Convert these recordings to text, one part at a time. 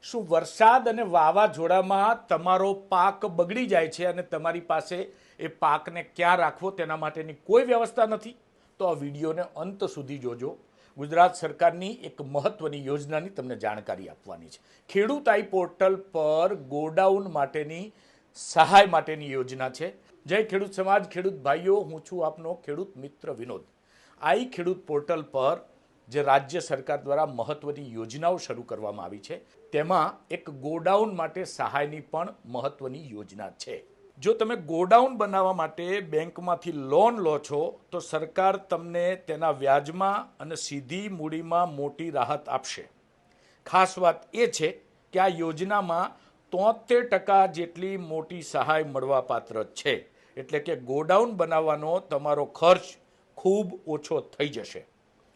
શું વરસાદ અને વાવાઝોડામાં તમારો પાક બગડી જાય છે અને તમારી પાસે એ પાકને ક્યાં રાખવો તેના માટેની કોઈ વ્યવસ્થા નથી? તો આ વિડીયોને અંત સુધી જોજો. ગુજરાત સરકારની એક મહત્વની યોજનાની તમને જાણકારી આપવાની છે. ખેડૂત આઈ પોર્ટલ પર ગોડાઉન માટેની સહાય માટેની યોજના છે. જય ખેડૂત સમાજ, ખેડૂત ભાઈઓ, હું છું આપનો ખેડૂત મિત્ર વિનોદ. આઈ ખેડૂત પોર્ટલ પર જે રાજ્ય સરકાર દ્વારા મહત્વની યોજનાઓ શરૂ કરવામાં આવી છે તેમાં એક ગોડાઉન માટે સહાયની પણ મહત્વની યોજના છે. જો તમે ગોડાઉન બનાવવા માટે બેંકમાંથી લોન લો છો તો સરકાર તમને તેના વ્યાજમાં અને સીધી મૂડીમાં મોટી રાહત આપશે. ખાસ વાત એ છે કે આ યોજનામાં 73% જેટલી મોટી સહાય મળવાપાત્ર છે. એટલે કે ગોડાઉન બનાવવાનો તમારો ખર્ચ ખૂબ ઓછો થઈ જશે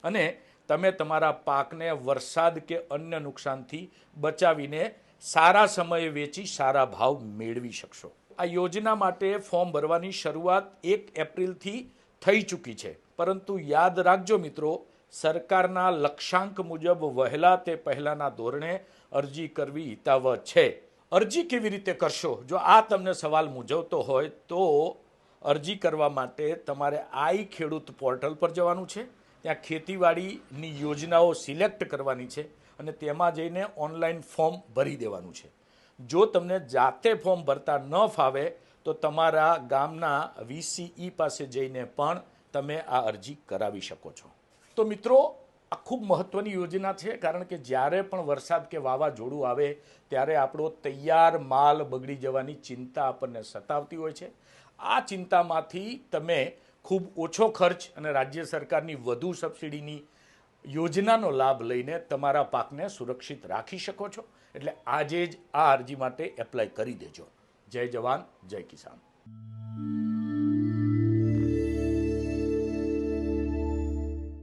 અને તમે તમારા પાકને વરસાદ કે અન્ય નુકસાનથી બચાવીને સારા સમયે વેચી સારા ભાવ મેળવી શકશો. આ યોજના માટે ફોર્મ ભરવાની શરૂઆત 1 એપ્રિલથી થઈ ચૂકી છે, પરંતુ યાદ રાખજો મિત્રો, સરકારના લક્ષ્યાંક મુજબ વહેલા તે પહેલાના ધોરણે અરજી કરવી હિતાવહ છે. અરજી કેવી રીતે કરશો? જો આ તમને સવાલ મૂંઝવતો હોય તો અરજી કરવા માટે તમારે આઈ ખેડૂત પોર્ટલ પર જવાનું છે. ત્યાં ખેતીવાડીની યોજનાઓ સિલેક્ટ કરવાની છે અને તેમાં જઈને ઓનલાઈન ફોર્મ ભરી દેવાનું છે. જો તમને જાતે ફોર્મ ભરતા ન ફાવે તો તમારા ગામના VCE પાસે જઈને પણ તમે આ અરજી કરાવી શકો છો. તો મિત્રો, આ ખૂબ મહત્વની યોજના છે, કારણ કે જ્યારે પણ વરસાદ કે વાવાઝોડું આવે ત્યારે આપણો તૈયાર માલ બગડી જવાની ચિંતા આપણને સતાવતી હોય છે. આ ચિંતામાંથી તમે ખૂબ ઓછો ખર્ચ અને રાજ્ય સરકારની વધુ સબસિડીની યોજનાનો લાભ લઈને તમારા પાકને સુરક્ષિત રાખી શકો છો. એટલે આજે જ આ અરજી માટે એપ્લાય કરી દેજો. જય જવાન, જય કિસાન.